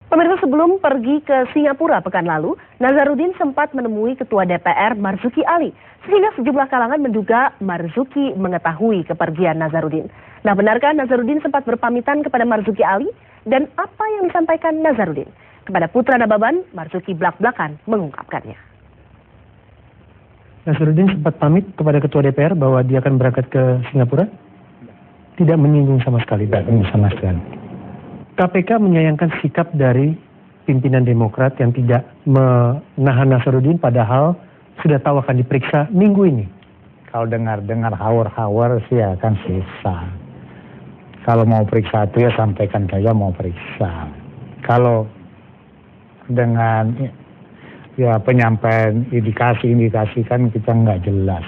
Pemirsa, sebelum pergi ke Singapura pekan lalu, Nazarudin sempat menemui Ketua DPR Marzuki Ali, sehingga sejumlah kalangan menduga Marzuki mengetahui kepergian Nazarudin. Nah, benarkah Nazarudin sempat berpamitan kepada Marzuki Ali? Dan apa yang disampaikan Nazarudin? Kepada Putra Nababan, Marzuki belak-belakan mengungkapkannya. Nazarudin sempat pamit kepada Ketua DPR bahwa dia akan berangkat ke Singapura? Tidak menyinggung sama sekali. KPK menyayangkan sikap dari pimpinan Demokrat yang tidak menahan Nazarudin padahal sudah tahu akan diperiksa minggu ini. Kalau dengar hawar-hawar sih akan susah. Kalau mau periksa itu ya sampaikan saja mau periksa. Kalau dengan ya penyampaian indikasi kan kita nggak jelas.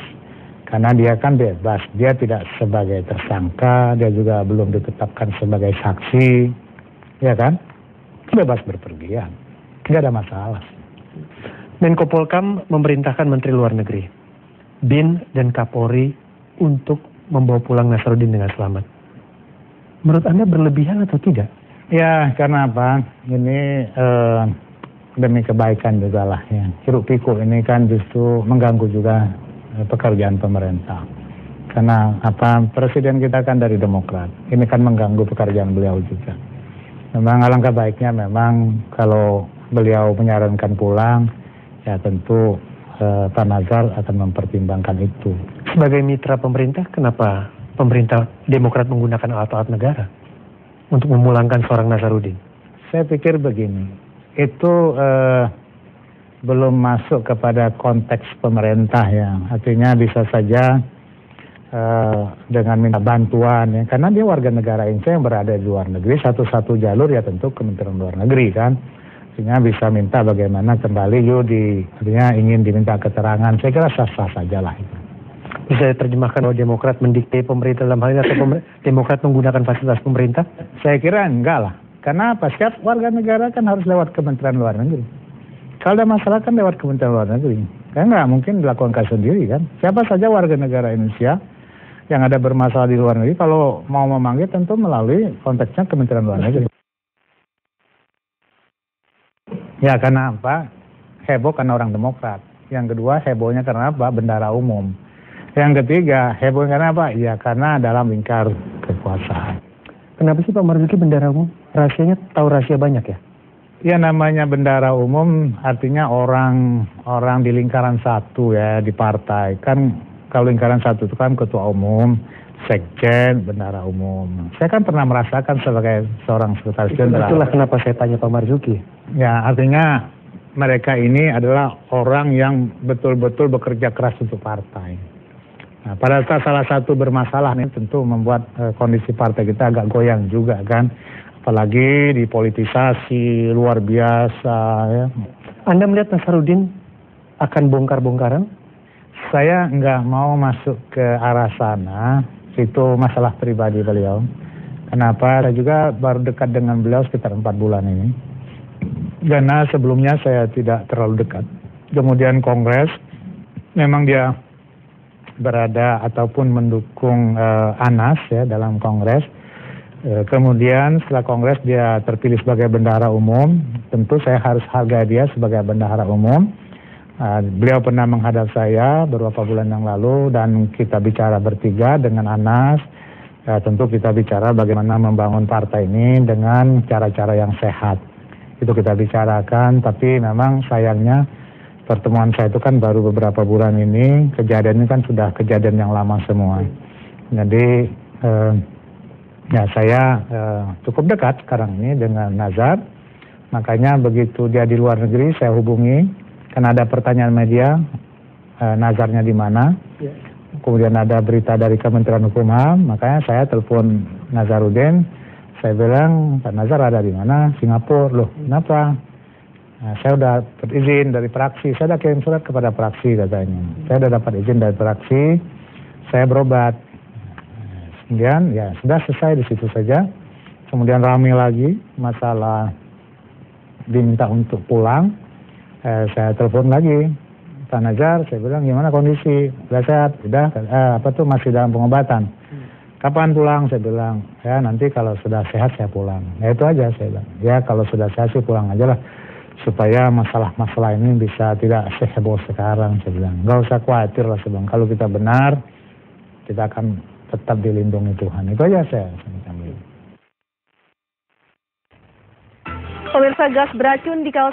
Karena dia kan bebas, dia tidak sebagai tersangka, dia juga belum ditetapkan sebagai saksi, ya kan? Bebas berpergian, nggak ada masalah. Menko Polkam memerintahkan Menteri Luar Negeri, BIN dan Kapolri untuk membawa pulang Nazarudin dengan selamat. Menurut Anda berlebihan atau tidak? Ya, karena apa? Ini demi kebaikan juga lah. Ya. Hiruk pikuk ini kan justru mengganggu juga pekerjaan pemerintah. Karena apa? Presiden kita kan dari Demokrat. Ini kan mengganggu pekerjaan beliau juga. Memang alangkah baiknya memang kalau beliau menyarankan pulang, ya tentu Pak Nazar akan mempertimbangkan itu. Sebagai mitra pemerintah, kenapa pemerintah Demokrat menggunakan alat-alat negara untuk memulangkan seorang Nazarudin? Saya pikir begini, itu belum masuk kepada konteks pemerintah ya. Artinya bisa saja dengan minta bantuan ya. Karena dia warga negara Indonesia yang berada di luar negeri, satu-satu jalur ya tentu Kementerian Luar Negeri kan. Sehingga bisa minta bagaimana kembali artinya ingin diminta keterangan. Saya kira sah-sah saja lah itu. Bisa terjemahkan bahwa Demokrat mendikte pemerintah dalam hal ini atau Demokrat menggunakan fasilitas pemerintah? Saya kira enggak lah. Karena apa? Setiap warga negara kan harus lewat Kementerian Luar Negeri. Kalau ada masalah kan lewat Kementerian Luar Negeri. Kan nggak mungkin dilakukan sendiri kan. Siapa saja warga negara Indonesia yang ada bermasalah di luar negeri, kalau mau memanggil tentu melalui konteksnya Kementerian Luar Negeri. Ya karena apa? Heboh karena orang Demokrat. Yang kedua hebohnya karena apa? Bendara umum. Yang ketiga heboh karena apa? Ya karena dalam lingkar kekuasaan. Kenapa sih Pak Marzuki bendara umum? Rahasianya tahu rahasia banyak ya? Ya namanya bendara umum artinya orang di lingkaran satu ya di partai. Kan kalau lingkaran satu itu kan ketua umum, sekjen, bendara umum. Saya kan pernah merasakan sebagai seorang sekretaris jenderal. Itulah kenapa saya tanya Pak Marzuki. Ya artinya mereka ini adalah orang yang betul-betul bekerja keras untuk partai. Nah, pada saat salah satu bermasalah ini tentu membuat kondisi partai kita agak goyang juga kan. Apalagi dipolitisasi luar biasa ya. Anda melihat Nazarudin akan bongkar-bongkaran? Saya nggak mau masuk ke arah sana. Itu masalah pribadi beliau. Kenapa? Saya juga baru dekat dengan beliau sekitar 4 bulan ini. Karena sebelumnya saya tidak terlalu dekat. Kemudian Kongres, memang dia berada ataupun mendukung Anas ya dalam Kongres. Kemudian setelah Kongres dia terpilih sebagai bendahara umum. Tentu saya harus hargai dia sebagai bendahara umum. Beliau pernah menghadap saya beberapa bulan yang lalu dan kita bicara bertiga dengan Anas. Tentu kita bicara bagaimana membangun partai ini dengan cara-cara yang sehat. Itu kita bicarakan, tapi memang sayangnya pertemuan saya itu kan baru beberapa bulan ini. Kejadian ini kan sudah kejadian yang lama semua. Jadi ya saya cukup dekat sekarang ini dengan Nazar. Makanya begitu dia di luar negeri saya hubungi karena ada pertanyaan media Nazarnya di mana. Ya. Kemudian ada berita dari Kementerian Hukum HAM, makanya saya telepon Nazarudin. Saya bilang Pak Nazar ada di mana? Singapura. Loh kenapa? Nah, saya udah berizin dari praksi. Saya udah kirim surat kepada praksi katanya. Saya udah dapat izin dari praksi. Saya berobat. Kemudian ya sudah selesai di situ saja. Kemudian ramai lagi masalah diminta untuk pulang. Saya telepon lagi Pak Nazar, saya bilang gimana kondisi? Udah sehat? Udah masih dalam pengobatan. Kapan pulang? Saya bilang, ya nanti kalau sudah sehat saya pulang. Ya itu aja saya bilang. Ya kalau sudah sehat sih pulang aja lah. Supaya masalah-masalah ini bisa tidak seheboh sekarang, saya bilang. Nggak usah khawatir lah, saya bilang. Kalau kita benar, kita akan tetap dilindungi Tuhan. Itu aja saya sampaikan. Pemirsa, gas beracun di kawasan